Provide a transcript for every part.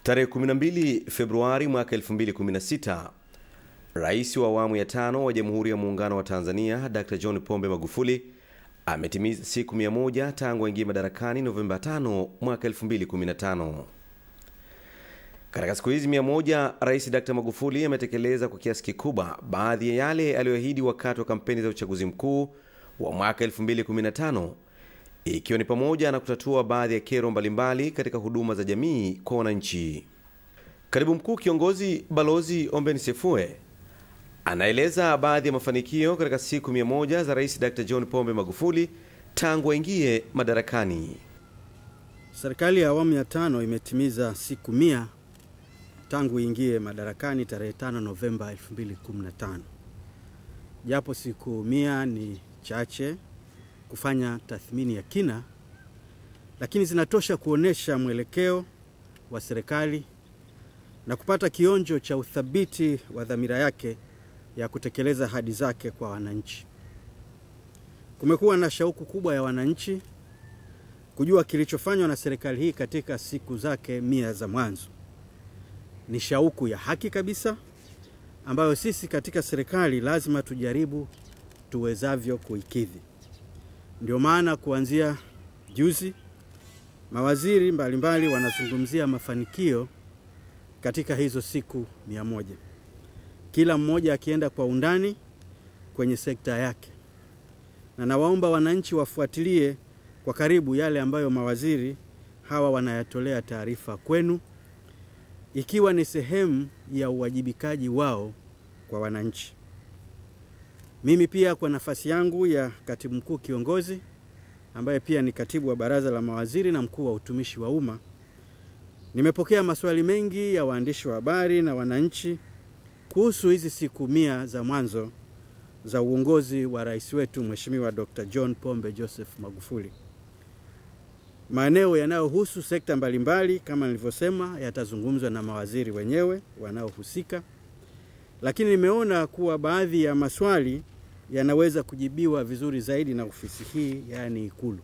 Tarehe 12 Februari mwaka 2016, Rais wa awamu ya 5 wa Jamhuri ya Muungano wa Tanzania, Dr. John Pombe Magufuli, ametimiza siku 100 tangu aingie madarakani Novemba 5 mwaka 2015. Katika siku hizi 100, Rais Dr. Magufuli ametekeleza kwa kiasi kikubwa baadhi ya yale aliyoahidi wakati wa kampeni za uchaguzi mkuu wa mwaka 2015, ikiwa ni pamoja na kutatua baadhi ya kero mbalimbali katika huduma za jamii kwa wananchi. Katibu Mkuu Kiongozi Balozi Ombeni Sefue anaeleza baadhi ya mafanikio katika siku 100 za Rais Dr. John Pombe Magufuli tangu aingie madarakani. Serikali ya awamu ya 5 imetimiza siku 100 tangu ingie madarakani tarehe 5 Novemba 2015. Japo siku 100 ni chache kufanya tathmini ya kina, lakini zinatosha kuonesha mwelekeo wa serikali na kupata kionjo cha uthabiti wa dhamira yake ya kutekeleza ahadi zake kwa wananchi. Kumekuwa na shauku kubwa ya wananchi kujua kilichofanywa na serikali hii katika siku zake 100 za mwanzo. Ni shauku ya haki kabisa ambayo sisi katika serikali lazima tujaribu tuwezavyo kuikidhi. Ndio maana kuanzia juzi mawaziri mbalimbali wanazungumzia mafanikio katika hizo siku 100. Kila mmoja akienda kwa undani kwenye sekta yake. Na nawaomba wananchi wafuatilie kwa karibu yale ambayo mawaziri hawa wanayatolea taarifa kwenu, ikiwa ni sehemu ya uwajibikaji wao kwa wananchi. Mimi pia kwa nafasi yangu ya Katibu Mkuu Kiongozi, ambaye pia ni katibu wa Baraza la Mawaziri na mkuu wa utumishi wa umma, nimepokea maswali mengi ya waandishi wa habari na wananchi kuhusu hizi siku 100 za mwanzo za uongozi wa rais wetu Mheshimiwa Dr. John Pombe Joseph Magufuli. Maeneo yanayohusu sekta mbalimbali kama nilivyosema yatazungumzwa na mawaziri wenyewe wanaohusika, lakini nimeona kuwa baadhi ya maswali yanaweza kujibiwa vizuri zaidi na ofisi hii, yani Ikulu.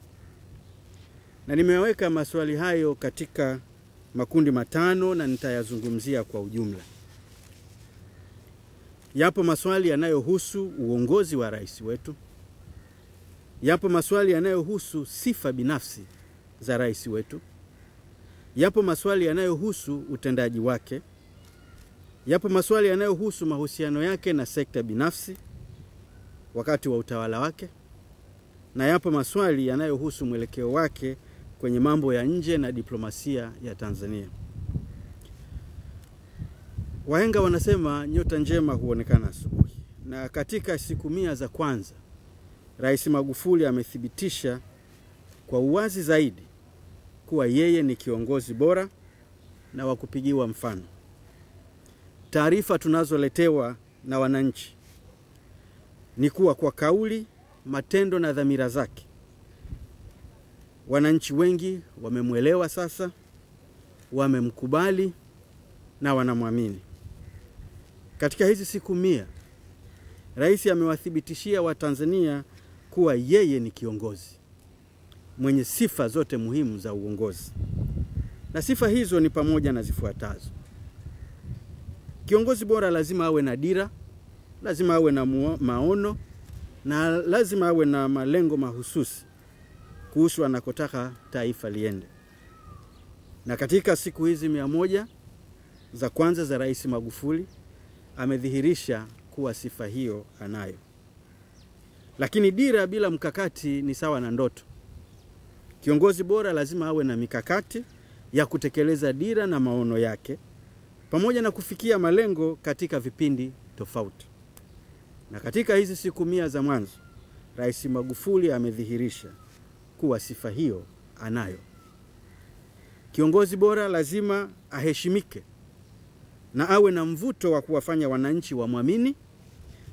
Na nimeweka maswali hayo katika makundi 5 na nitayazungumzia kwa ujumla. Yapo maswali yanayohusu uongozi wa rais wetu. Yapo maswali yanayohusu sifa binafsi za rais wetu. Yapo maswali yanayohusu utendaji wake. Yapo maswali yanayohusu mahusiano yake na sekta binafsi wakati wa utawala wake. Na yapo maswali yanayohusu mwelekeo wake kwenye mambo ya nje na diplomasia ya Tanzania. Wahenga wanasema nyota njema huonekana asubuhi. Na katika siku 100 za kwanza, Rais Magufuli amethibitisha kwa uwazi zaidi kuwa yeye ni kiongozi bora na wa kupigiwa mfano. Taarifa tunazoletewa na wananchi ni kuwa kwa kauli, matendo na dhamira zake, wananchi wengi wamemuelewa sasa, wamemkubali na wanamwamini. Katika hizi siku 100, rais amewathibitishia Watanzania kuwa yeye ni kiongozi mwenye sifa zote muhimu za uongozi. Na sifa hizo ni pamoja na zifuatazo. Kiongozi bora lazima awe na dira, lazima awe na maono, na lazima awe na malengo mahususi kuhusu anakotaka taifa liende. Na katika siku hizi 100 za kwanza za Rais Magufuli amedhihirisha kuwa sifa hiyo anayo. Lakini dira bila mkakati ni sawa na ndoto. Kiongozi bora lazima awe na mikakati ya kutekeleza dira na maono yake, pamoja na kufikia malengo katika vipindi tofauti. Na katika hizi siku 100 za mwanzo, Rais Magufuli amedhihirisha kuwa sifa hiyo anayo. Kiongozi bora lazima aheshimike na awe na mvuto wa kuwafanya wananchi wamwamini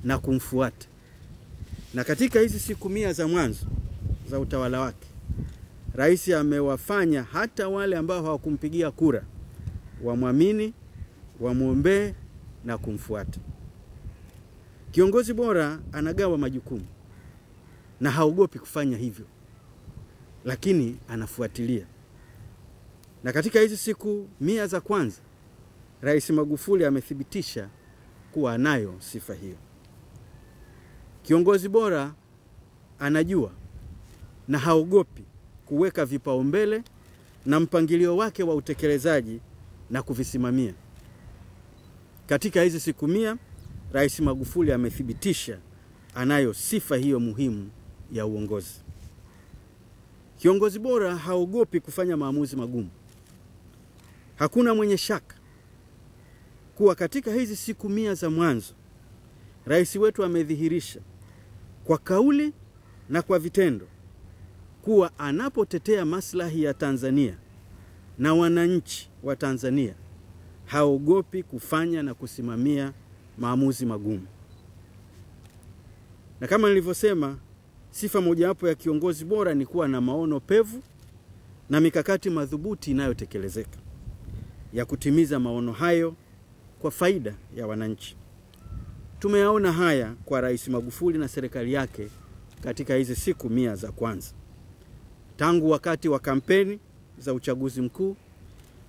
na kumfuata. Na katika hizi siku 100 za mwanzo za utawala wake, rais amewafanya hata wale ambao hawakumpigia kura wamwamini, wamuombe na kumfuata. Kiongozi bora anagawa majukumu na haogopi kufanya hivyo, lakini anafuatilia. Na katika hizi siku 100 za kwanza, Rais Magufuli amethibitisha kuwa anayo sifa hiyo. Kiongozi bora anajua na haogopi kuweka vipaumbele na mpangilio wake wa utekelezaji na kuvisimamia. Katika hizi siku 100, Rais Magufuli amethibitisha anayo sifa hiyo muhimu ya uongozi. Kiongozi bora haogopi kufanya maamuzi magumu. Hakuna mwenye shaka kuwa katika hizi siku 100 za mwanzo, rais wetu amedhihirisha kwa kauli na kwa vitendo kuwa anapotetea maslahi ya Tanzania na wananchi wa Tanzania, haogopi kufanya na kusimamia maamuzi magumu. Na kama nilivyosema, sifa mojawapo ya kiongozi bora ni kuwa na maono pevu na mikakati madhubuti inayotekelezeka ya kutimiza maono hayo kwa faida ya wananchi. Tumeyaona haya kwa Rais Magufuli na serikali yake katika hizi siku 100 za kwanza. Tangu wakati wa kampeni za uchaguzi mkuu,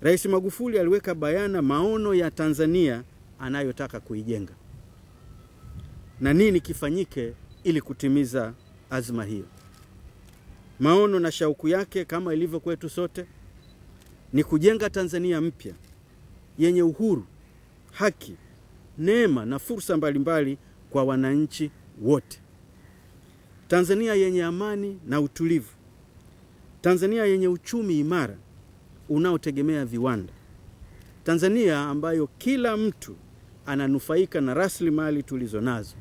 Rais Magufuli aliweka bayana maono ya Tanzania anayotaka kuijenga na nini kifanyike ili kutimiza azma hiyo. Maono na shauku yake, kama ilivyo kwetu sote, ni kujenga Tanzania mpya yenye uhuru, haki, neema na fursa mbalimbali kwa wananchi wote. Tanzania yenye amani na utulivu. Tanzania yenye uchumi imara unaotegemea viwanda. Tanzania ambayo kila mtu ananufaika na rasilimali tulizo nazo.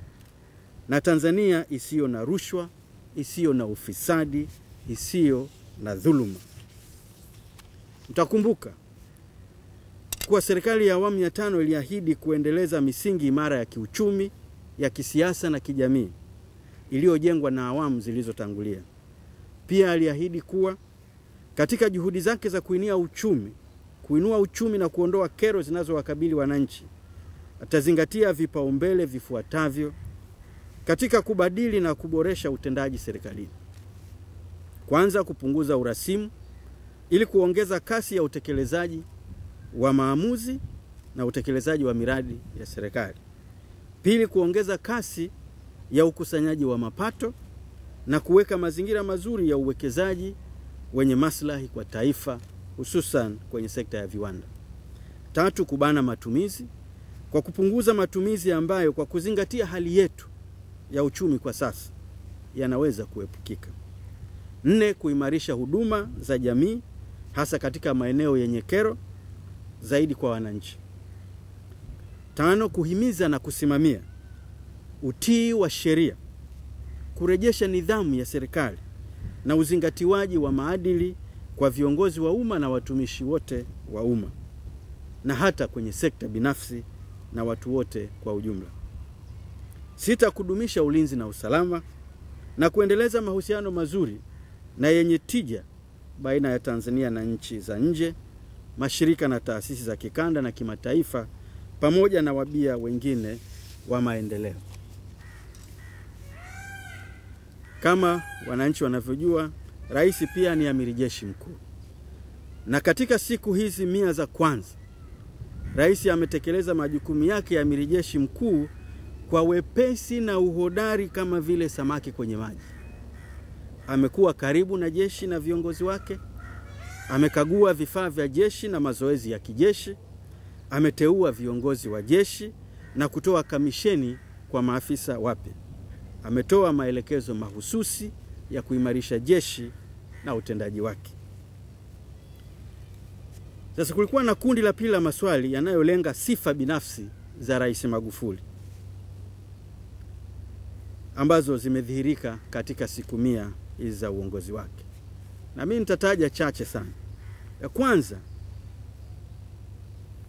Na Tanzania isiyo na rushwa, isiyo na ufisadi, isiyo na dhuluma. Mtakumbuka kuwa serikali ya awamu ya 5 iliahidi kuendeleza misingi imara ya kiuchumi, ya kisiasa na kijamii iliyojengwa na awamu zilizotangulia. Pia aliahidi kuwa katika juhudi zake za kuinua uchumi na kuondoa kero zinazowakabili wananchi, atazingatia vipaumbele vifuatavyo katika kubadili na kuboresha utendaji serikalini. Kwanza, kupunguza urasimu ili kuongeza kasi ya utekelezaji wa maamuzi na utekelezaji wa miradi ya serikali. Pili, kuongeza kasi ya ukusanyaji wa mapato na kuweka mazingira mazuri ya uwekezaji wenye maslahi kwa taifa, hususan kwenye sekta ya viwanda. Tatu, kubana matumizi kwa kupunguza matumizi ambayo kwa kuzingatia hali yetu ya uchumi kwa sasa yanaweza kuepukika. 4, kuimarisha huduma za jamii hasa katika maeneo yenye kero zaidi kwa wananchi. 5, kuhimiza na kusimamia utii wa sheria, kurejesha nidhamu ya serikali na uzingatiwaji wa maadili kwa viongozi wa umma na watumishi wote wa umma, na hata kwenye sekta binafsi na watu wote kwa ujumla. 6, kudumisha ulinzi na usalama na kuendeleza mahusiano mazuri na yenye tija baina ya Tanzania na nchi za nje, mashirika na taasisi za kikanda na kimataifa, pamoja na wabia wengine wa maendeleo. Kama wananchi wanavyojua, rais pia ni amiri jeshi mkuu. Na katika siku hizi 100 za kwanza, rais ametekeleza majukumu yake ya amiri jeshi mkuu kwa wepesi na uhodari kama vile samaki kwenye maji. Amekuwa karibu na jeshi na viongozi wake, amekagua vifaa vya jeshi na mazoezi ya kijeshi, ameteua viongozi wa jeshi na kutoa kamisheni kwa maafisa wapya. Ametoa maelekezo mahususi ya kuimarisha jeshi na utendaji wake. Sasa kulikuwa na kundi la pili la maswali yanayolenga sifa binafsi za Rais Magufuli ambazo zimedhihirika katika siku 100 hizi za uongozi wake. Na mimi nitataja chache sana. Ya kwanza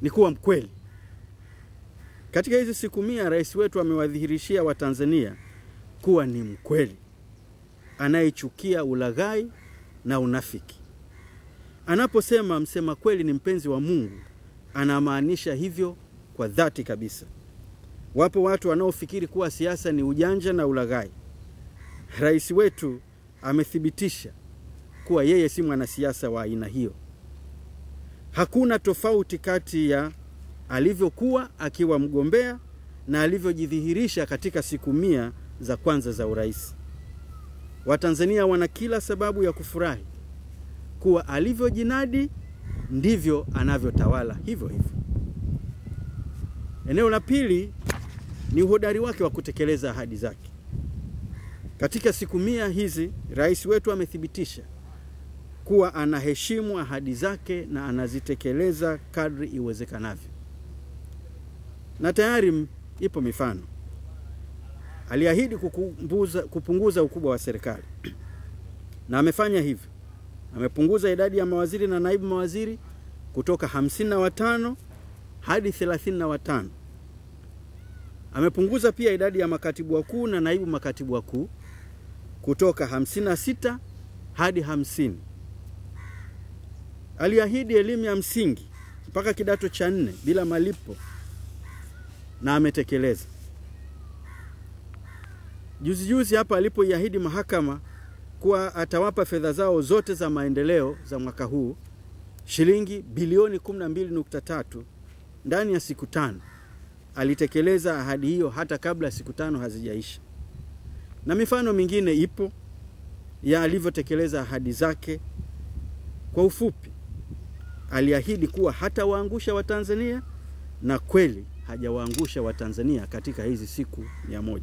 ni kuwa mkweli. Katika hizi siku 100 rais wetu amewadhihirishia Watanzania kuwa ni mkweli, anayechukia ulaghai na unafiki. Anaposema msema kweli ni mpenzi wa Mungu, anamaanisha hivyo kwa dhati kabisa. Wapo watu wanaofikiri kuwa siasa ni ujanja na ulaghai. Rais wetu amethibitisha kuwa yeye si mwanasiasa wa aina hiyo. Hakuna tofauti kati ya alivyokuwa akiwa mgombea na alivyojidhihirisha katika siku 100 za kwanza za urais. Watanzania wana kila sababu ya kufurahi kuwa alivyojinadi ndivyo anavyotawala hivyo hivyo. Eneo la pili ni uhodari wake wa kutekeleza ahadi zake. Katika siku 100 hizi, rais wetu amethibitisha kuwa anaheshimu ahadi zake na anazitekeleza kadri iwezekanavyo. Na tayari ipo mifano. Aliahidi kupunguza ukubwa wa serikali. Na amefanya hivyo. Amepunguza idadi ya mawaziri na naibu mawaziri kutoka 55 hadi 35. Amepunguza pia idadi ya makatibu wakuu na naibu makatibu wakuu kutoka 56 hadi 50. Aliahidi elimu ya msingi mpaka kidato cha 4 bila malipo na ametekeleza. Juzi hapa alipoiahidi mahakama kuwa atawapa fedha zao zote za maendeleo za mwaka huu shilingi bilioni 12.3 ndani ya siku 5. Alitekeleza ahadi hiyo hata kabla siku 5 hazijaisha. Na mifano mingine ipo ya alivyotekeleza ahadi zake. Kwa ufupi, aliahidi kuwa hata waangusha Watanzania, na kweli hajawaangusha Watanzania katika hizi siku 100.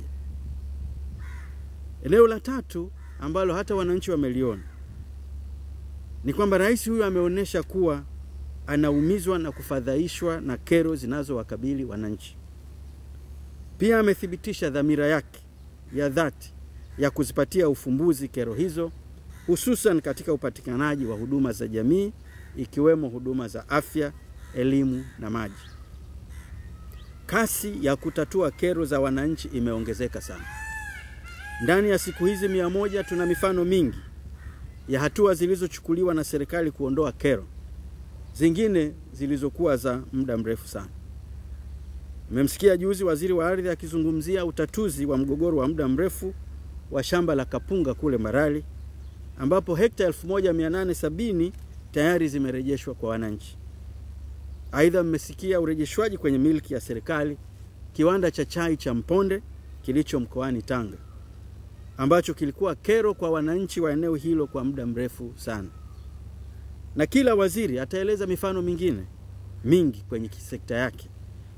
Eneo la tatu ambalo hata wananchi wameliona ni kwamba rais huyu ameonyesha kuwa anaumizwa na kufadhaishwa na kero zinazowakabili wananchi. Pia amethibitisha dhamira yake ya dhati ya kuzipatia ufumbuzi kero hizo, hususan katika upatikanaji wa huduma za jamii ikiwemo huduma za afya, elimu na maji. Kasi ya kutatua kero za wananchi imeongezeka sana. Ndani ya siku hizi 100 tuna mifano mingi ya hatua zilizochukuliwa na serikali kuondoa kero, zingine zilizokuwa za muda mrefu sana. Mmemsikia juzi waziri wa ardhi akizungumzia utatuzi wa mgogoro wa muda mrefu wa shamba la Kapunga kule Mbarali, ambapo hekta 1870 tayari zimerejeshwa kwa wananchi. Aidha, mmesikia urejeshwaji kwenye milki ya serikali kiwanda cha chai cha Mponde kilicho mkoani Tanga, ambacho kilikuwa kero kwa wananchi wa eneo hilo kwa muda mrefu sana. Na kila waziri ataeleza mifano mingine mingi kwenye sekta yake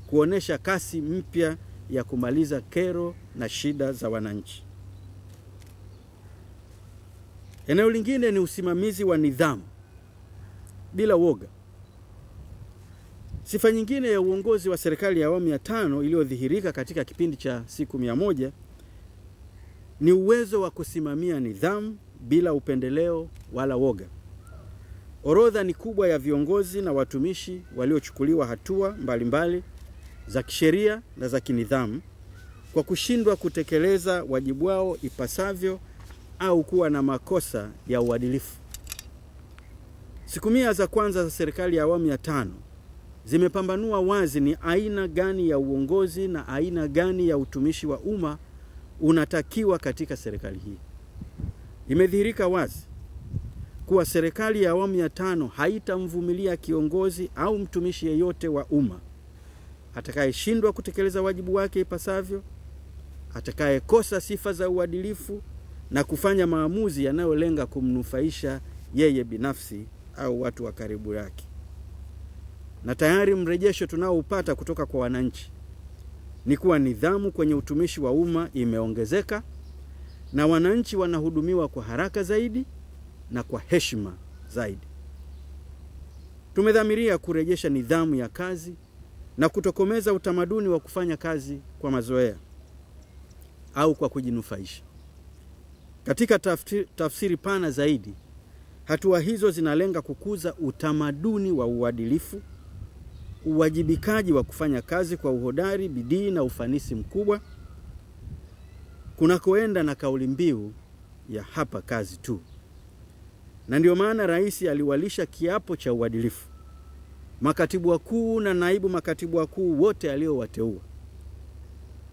kuonesha kasi mpya ya kumaliza kero na shida za wananchi. Eneo lingine ni usimamizi wa nidhamu bila woga. Sifa nyingine ya uongozi wa serikali ya awamu ya 5 iliyodhihirika katika kipindi cha siku 100 ni uwezo wa kusimamia nidhamu bila upendeleo wala woga. Orodha ni kubwa ya viongozi na watumishi waliochukuliwa hatua mbalimbali za kisheria na za kinidhamu kwa kushindwa kutekeleza wajibu wao ipasavyo au kuwa na makosa ya uadilifu. Siku 100 za kwanza za serikali ya awamu ya 5 zimepambanua wazi ni aina gani ya uongozi na aina gani ya utumishi wa umma unatakiwa katika serikali hii. Imedhihirika wazi kuwa serikali ya awamu ya 5 haitamvumilia kiongozi au mtumishi yeyote wa umma atakayeshindwa kutekeleza wajibu wake ipasavyo, atakayekosa sifa za uadilifu na kufanya maamuzi yanayolenga kumnufaisha yeye binafsi au watu wa karibu yake. Na tayari mrejesho tunaoupata kutoka kwa wananchi ni kuwa nidhamu kwenye utumishi wa umma imeongezeka na wananchi wanahudumiwa kwa haraka zaidi na kwa heshima zaidi. Tumedhamiria kurejesha nidhamu ya kazi na kutokomeza utamaduni wa kufanya kazi kwa mazoea au kwa kujinufaisha. Katika tafsiri pana zaidi, hatua hizo zinalenga kukuza utamaduni wa uadilifu, uwajibikaji wa kufanya kazi kwa uhodari, bidii na ufanisi mkubwa, kunakoenda na kauli mbiu ya hapa kazi tu. Na ndio maana rais aliwalisha kiapo cha uadilifu makatibu wakuu na naibu makatibu wakuu wote aliowateua.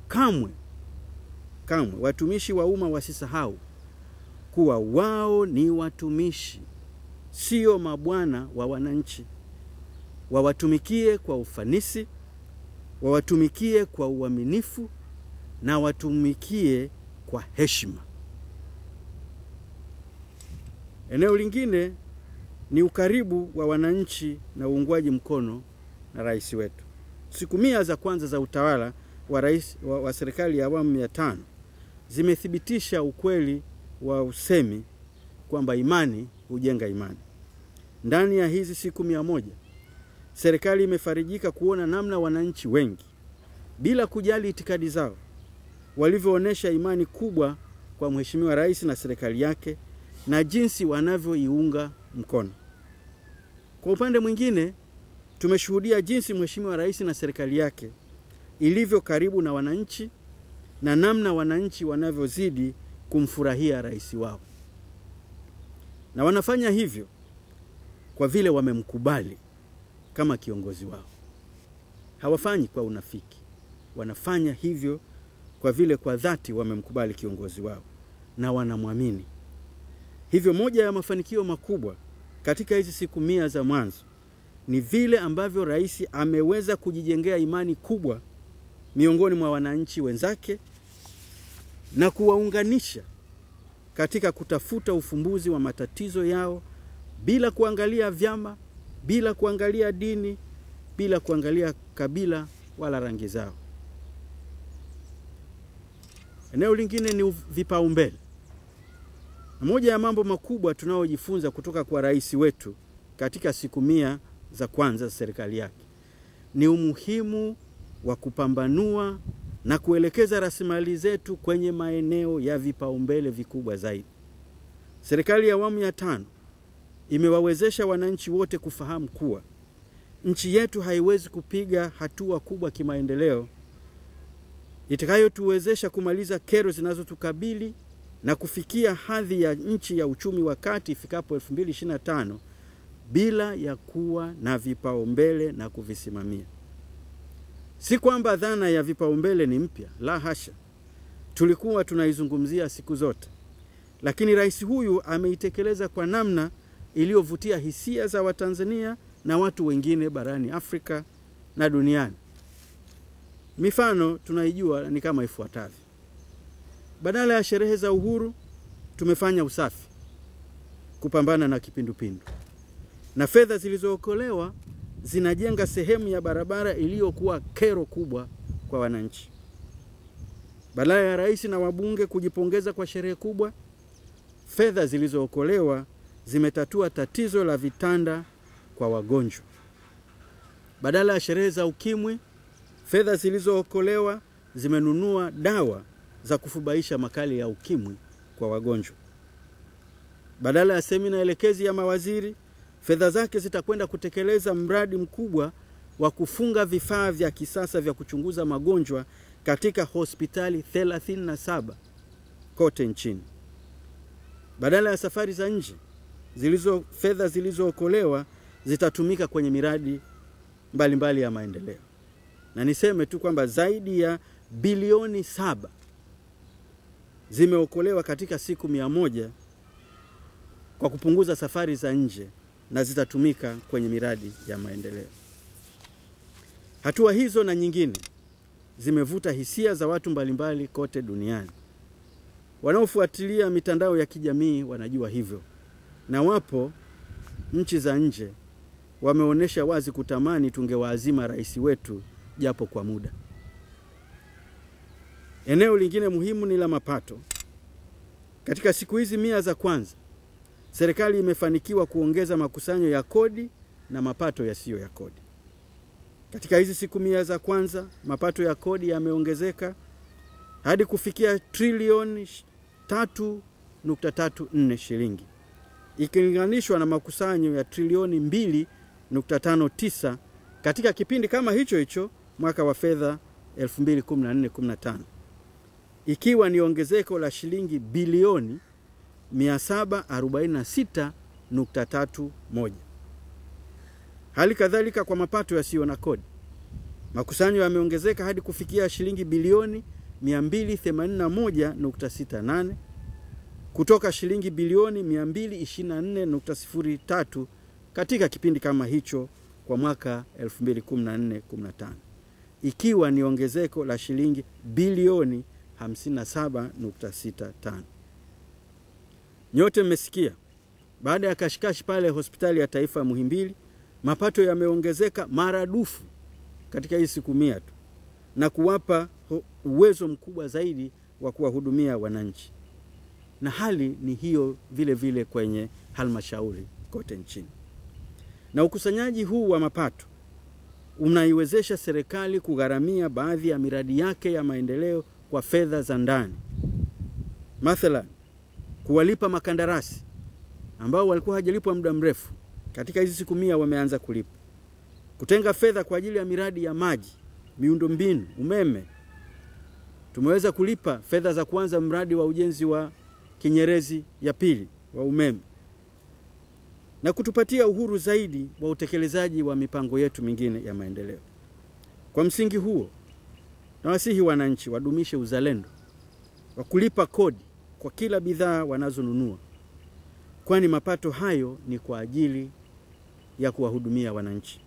Kamwe watumishi wa umma wasisahau kuwa wao ni watumishi, sio mabwana wa wananchi. wawatumikie kwa ufanisi, wawatumikie kwa uaminifu na watumikie kwa heshima. Eneo lingine ni ukaribu wa wananchi na uungwaji mkono na rais wetu. Siku 100 za kwanza za utawala wa serikali ya awamu ya 5 zimethibitisha ukweli wa usemi kwamba imani hujenga imani. Ndani ya hizi siku 100, serikali imefarijika kuona namna wananchi wengi, bila kujali itikadi zao, walivyoonesha imani kubwa kwa Mheshimiwa Rais na serikali yake na jinsi wanavyoiunga mkono. Kwa upande mwingine, tumeshuhudia jinsi Mheshimiwa Rais na serikali yake ilivyo karibu na wananchi na namna wananchi wanavyozidi kumfurahia rais wao. Na wanafanya hivyo kwa vile wamemkubali kama kiongozi wao. Hawafanyi kwa unafiki. Wanafanya hivyo kwa vile kwa dhati wamemkubali kiongozi wao na wanamwamini. Hivyo moja ya mafanikio makubwa katika hizi siku 100 za mwanzo ni vile ambavyo rais ameweza kujijengea imani kubwa miongoni mwa wananchi wenzake na kuwaunganisha katika kutafuta ufumbuzi wa matatizo yao bila kuangalia vyama, bila kuangalia dini, bila kuangalia kabila wala rangi zao. Eneo lingine ni vipaumbele. Moja ya mambo makubwa tunayojifunza kutoka kwa rais wetu katika siku 100 za kwanza za serikali yake ni umuhimu wa kupambanua na kuelekeza rasilimali zetu kwenye maeneo ya vipaumbele vikubwa zaidi. Serikali ya awamu ya 5 imewawezesha wananchi wote kufahamu kuwa nchi yetu haiwezi kupiga hatua kubwa kimaendeleo itakayotuwezesha kumaliza kero zinazotukabili na kufikia hadhi ya nchi ya uchumi wa kati ifikapo 2025 bila ya kuwa na vipaumbele na kuvisimamia. Si kwamba dhana ya vipaumbele ni mpya, la hasha. Tulikuwa tunaizungumzia siku zote. Lakini rais huyu ameitekeleza kwa namna iliyovutia hisia za Watanzania na watu wengine barani Afrika na duniani. Mifano tunaijua ni kama ifuatavyo. Badala ya sherehe za uhuru, tumefanya usafi kupambana na kipindupindu. Na fedha zilizookolewa zinajenga sehemu ya barabara iliyokuwa kero kubwa kwa wananchi. Badala ya rais na wabunge kujipongeza kwa sherehe kubwa, fedha zilizookolewa zimetatua tatizo la vitanda kwa wagonjwa. Badala ya sherehe za ukimwi, fedha zilizookolewa zimenunua dawa za kufubaisha makali ya ukimwi kwa wagonjwa. Badala ya semina elekezi ya mawaziri, fedha zake zitakwenda kutekeleza mradi mkubwa wa kufunga vifaa vya kisasa vya kuchunguza magonjwa katika hospitali 37 kote nchini. Badala ya safari za nje, fedha zilizookolewa zitatumika kwenye miradi mbalimbali ya maendeleo. Na niseme tu kwamba zaidi ya bilioni 7 zimeokolewa katika siku 100 kwa kupunguza safari za nje na zitatumika kwenye miradi ya maendeleo. Hatua hizo na nyingine zimevuta hisia za watu mbalimbali kote duniani. Wanaofuatilia mitandao ya kijamii wanajua hivyo. Na wapo nchi za nje wameonesha wazi kutamani tungewaazima rais wetu japo kwa muda. Eneo lingine muhimu ni la mapato. Katika siku hizi 100 za kwanza, serikali imefanikiwa kuongeza makusanyo ya kodi na mapato yasiyo ya kodi. Katika hizi siku 100 za kwanza, mapato ya kodi yameongezeka hadi kufikia trilioni 3.34 shilingi. Ikilinganishwa na makusanyo ya trilioni 2.59 katika kipindi kama hicho hicho mwaka wa fedha 2014-15. Ikiwa ni ongezeko la shilingi bilioni 746.31. Hali kadhalika kwa mapato yasiyo na kodi, makusanyo yameongezeka hadi kufikia shilingi bilioni 281.68 kutoka shilingi bilioni 224.03 katika kipindi kama hicho kwa mwaka 2014-15, ikiwa ni ongezeko la shilingi bilioni 57.65. Nyote mmesikia, baada ya kashikashi pale hospitali ya taifa Muhimbili, mapato yameongezeka maradufu katika hii siku 100 tu, na kuwapa uwezo mkubwa zaidi wa kuwahudumia wananchi. Na hali ni hiyo vile vile kwenye halmashauri kote nchini. Na ukusanyaji huu wa mapato unaiwezesha serikali kugharamia baadhi ya miradi yake ya maendeleo kwa fedha za ndani. Mathalan, kuwalipa makandarasi ambao walikuwa hajalipwa muda mrefu, katika hizi siku 100 wameanza kulipa. Kutenga fedha kwa ajili ya miradi ya maji, miundombinu, umeme. Tumeweza kulipa fedha za kuanza mradi wa ujenzi wa Kinyerezi ya pili wa umeme, na kutupatia uhuru zaidi wa utekelezaji wa mipango yetu mingine ya maendeleo. Kwa msingi huo, nawasihi wananchi wadumishe uzalendo wa kulipa kodi kwa kila bidhaa wanazonunua, kwani mapato hayo ni kwa ajili ya kuwahudumia wananchi.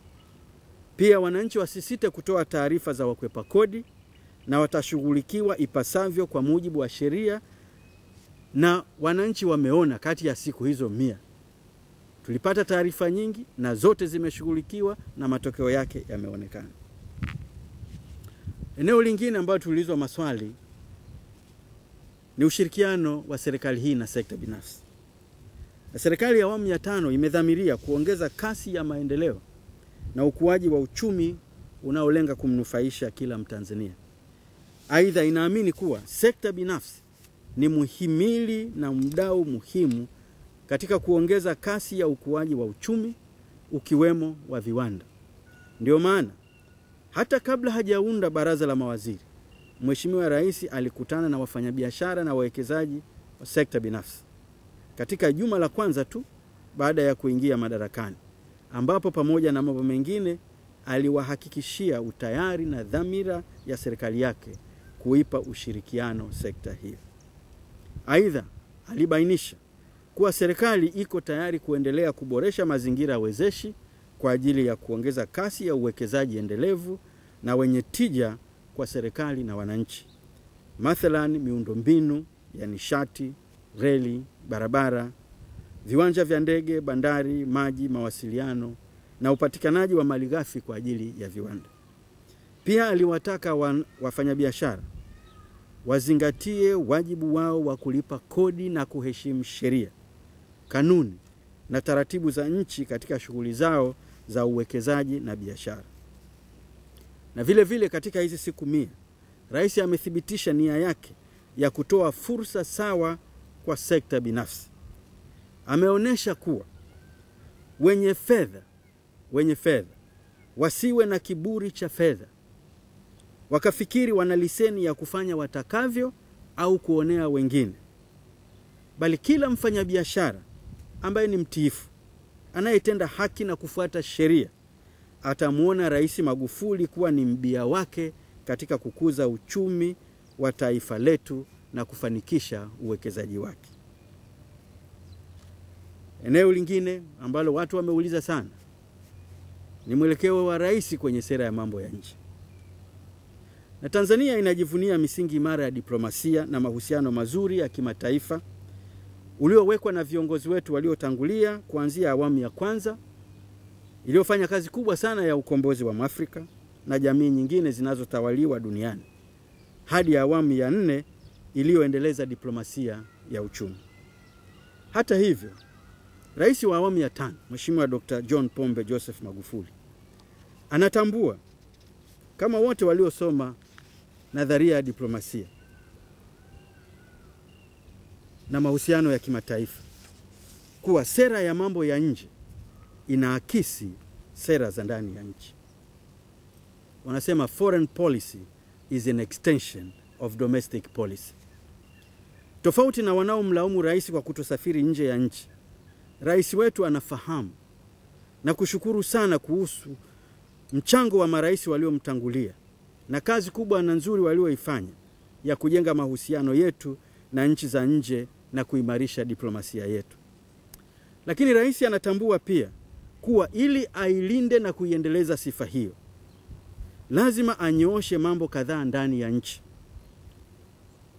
Pia wananchi wasisite kutoa taarifa za wakwepa kodi, na watashughulikiwa ipasavyo kwa mujibu wa sheria. Na wananchi wameona kati ya siku hizo 100 tulipata taarifa nyingi, na zote zimeshughulikiwa na matokeo yake yameonekana. Eneo lingine ambalo tuliulizwa maswali ni ushirikiano wa serikali hii na sekta binafsi. Na serikali ya awamu ya 5 imedhamiria kuongeza kasi ya maendeleo na ukuaji wa uchumi unaolenga kumnufaisha kila Mtanzania. Aidha, inaamini kuwa sekta binafsi ni muhimili na mdau muhimu katika kuongeza kasi ya ukuaji wa uchumi, ukiwemo wa viwanda. Ndio maana hata kabla hajaunda baraza la mawaziri, Mheshimiwa Rais alikutana na wafanyabiashara na wawekezaji wa sekta binafsi katika juma la kwanza tu baada ya kuingia madarakani, ambapo pamoja na mambo mengine aliwahakikishia utayari na dhamira ya serikali yake kuipa ushirikiano sekta hiyo. Aidha, alibainisha kuwa serikali iko tayari kuendelea kuboresha mazingira wezeshi kwa ajili ya kuongeza kasi ya uwekezaji endelevu na wenye tija kwa serikali na wananchi. Mathalan, miundombinu ya nishati, reli, barabara, viwanja vya ndege, bandari, maji, mawasiliano na upatikanaji wa malighafi kwa ajili ya viwanda. Pia aliwataka wafanyabiashara wazingatie wajibu wao wa kulipa kodi na kuheshimu sheria, kanuni na taratibu za nchi katika shughuli zao za uwekezaji na biashara. Na vile vile katika hizi siku 100, Rais amethibitisha nia yake ya kutoa fursa sawa kwa sekta binafsi. Ameonesha kuwa wenye fedha wasiwe na kiburi cha fedha, wakafikiri wana leseni ya kufanya watakavyo au kuonea wengine, bali kila mfanyabiashara ambaye ni mtiifu, anayetenda haki na kufuata sheria, atamuona Rais Magufuli kuwa ni mbia wake katika kukuza uchumi wa taifa letu na kufanikisha uwekezaji wake. Eneo lingine ambalo watu wameuliza sana ni mwelekeo wa Rais kwenye sera ya mambo ya nje. Na Tanzania inajivunia misingi imara ya diplomasia na mahusiano mazuri ya kimataifa uliowekwa na viongozi wetu waliotangulia, kuanzia awamu ya kwanza iliyofanya kazi kubwa sana ya ukombozi wa Afrika na jamii nyingine zinazotawaliwa duniani, hadi awamu ya 4 iliyoendeleza diplomasia ya uchumi. Hata hivyo, Rais wa awamu ya 5, Mheshimiwa Dr. John Pombe Joseph Magufuli, anatambua kama wote waliosoma nadharia ya diplomasia na mahusiano ya kimataifa kuwa sera ya mambo ya nje inaakisi sera za ndani ya nchi. Wanasema foreign policy is an extension of domestic policy. Tofauti na wanaomlaumu rais kwa kutosafiri nje ya nchi, rais wetu anafahamu na kushukuru sana kuhusu mchango wa marais waliomtangulia na kazi kubwa na nzuri walioifanya ya kujenga mahusiano yetu na nchi za nje na kuimarisha diplomasia yetu. Lakini rais anatambua pia kuwa ili ailinde na kuiendeleza sifa hiyo, lazima anyooshe mambo kadhaa ndani ya nchi.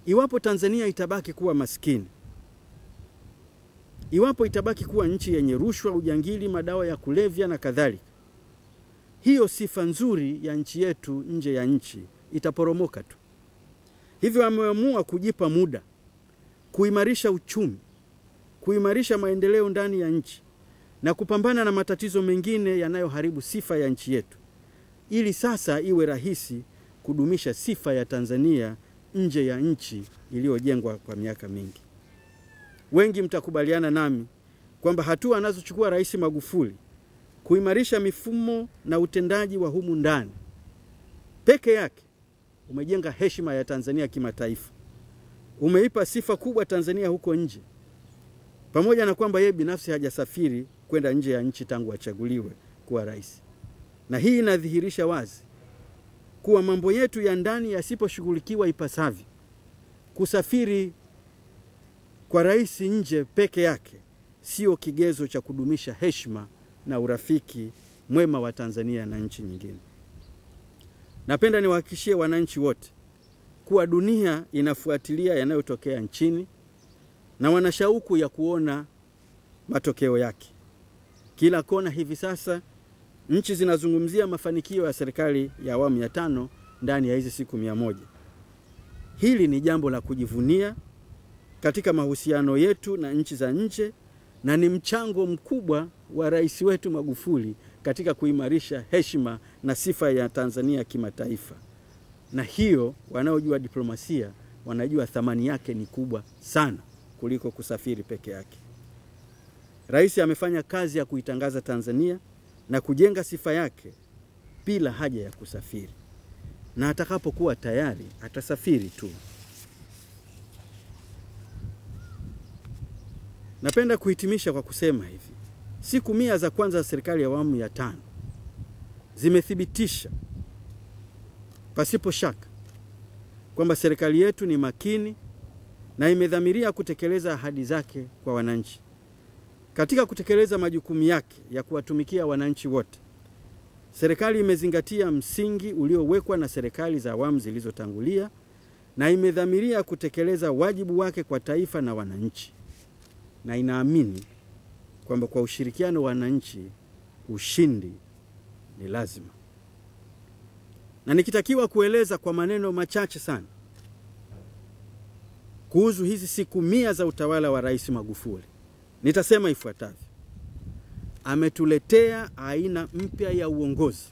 Iwapo Tanzania itabaki kuwa maskini, iwapo itabaki kuwa nchi yenye rushwa, ujangili, madawa ya kulevya na kadhalika, hiyo sifa nzuri ya nchi yetu nje ya nchi itaporomoka tu. Hivyo ameamua kujipa muda, kuimarisha uchumi, kuimarisha maendeleo ndani ya nchi na kupambana na matatizo mengine yanayoharibu sifa ya nchi yetu, ili sasa iwe rahisi kudumisha sifa ya Tanzania nje ya nchi iliyojengwa kwa miaka mingi. Wengi mtakubaliana nami kwamba hatua anazochukua Rais Magufuli kuimarisha mifumo na utendaji wa humu ndani peke yake umejenga heshima ya Tanzania kimataifa. Umeipa sifa kubwa Tanzania huko nje, pamoja na kwamba yeye binafsi hajasafiri kwenda nje ya nchi tangu achaguliwe kuwa rais. Na hii inadhihirisha wazi kuwa mambo yetu ya ndani yasiposhughulikiwa ipasavyo, kusafiri kwa rais nje peke yake sio kigezo cha kudumisha heshima na urafiki mwema wa Tanzania na nchi nyingine. Napenda niwahakikishie wananchi wote kuwa dunia inafuatilia yanayotokea nchini na wana shauku ya kuona matokeo yake. Kila kona hivi sasa nchi zinazungumzia mafanikio ya serikali ya awamu ya 5 ndani ya hizi siku 100. Hili ni jambo la kujivunia katika mahusiano yetu na nchi za nje, na ni mchango mkubwa wa rais wetu Magufuli katika kuimarisha heshima na sifa ya Tanzania kimataifa. Na hiyo wanaojua diplomasia wanajua thamani yake ni kubwa sana kuliko kusafiri peke yake. Rais amefanya kazi ya kuitangaza Tanzania na kujenga sifa yake bila haja ya kusafiri, na atakapokuwa tayari atasafiri tu. Napenda kuhitimisha kwa kusema hivi: siku 100 za kwanza za serikali ya awamu ya 5 zimethibitisha pasipo shaka kwamba serikali yetu ni makini na imedhamiria kutekeleza ahadi zake kwa wananchi. Katika kutekeleza majukumu yake ya kuwatumikia wananchi wote, serikali imezingatia msingi uliowekwa na serikali za awamu zilizotangulia na imedhamiria kutekeleza wajibu wake kwa taifa na wananchi. Na inaamini kwamba kwa ushirikiano wa wananchi ushindi ni lazima. Na nikitakiwa kueleza kwa maneno machache sana kuhusu hizi siku 100 za utawala wa Rais Magufuli, nitasema ifuatavyo: ametuletea aina mpya ya uongozi.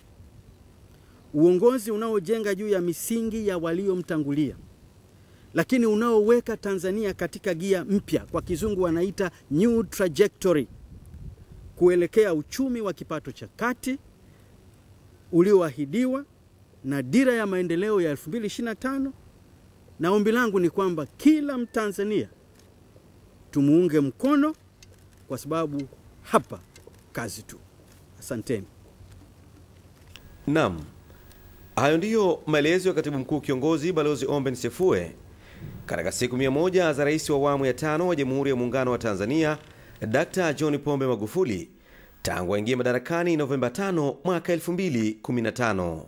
Uongozi unaojenga juu ya misingi ya waliomtangulia, lakini unaoweka Tanzania katika gia mpya, kwa kizungu wanaita new trajectory, kuelekea uchumi wa kipato cha kati ulioahidiwa na dira ya maendeleo ya 2025. Na ombi langu ni kwamba kila Mtanzania tumuunge mkono, kwa sababu hapa kazi tu. Asanteni. Naam, hayo ndiyo maelezo ya Katibu Mkuu Kiongozi Balozi Ombeni Sefue katika siku 100 za Rais wa awamu ya 5 wa Jamhuri ya Muungano wa Tanzania Dr. John Pombe Magufuli tangu aingie madarakani Novemba 5 mwaka 2015.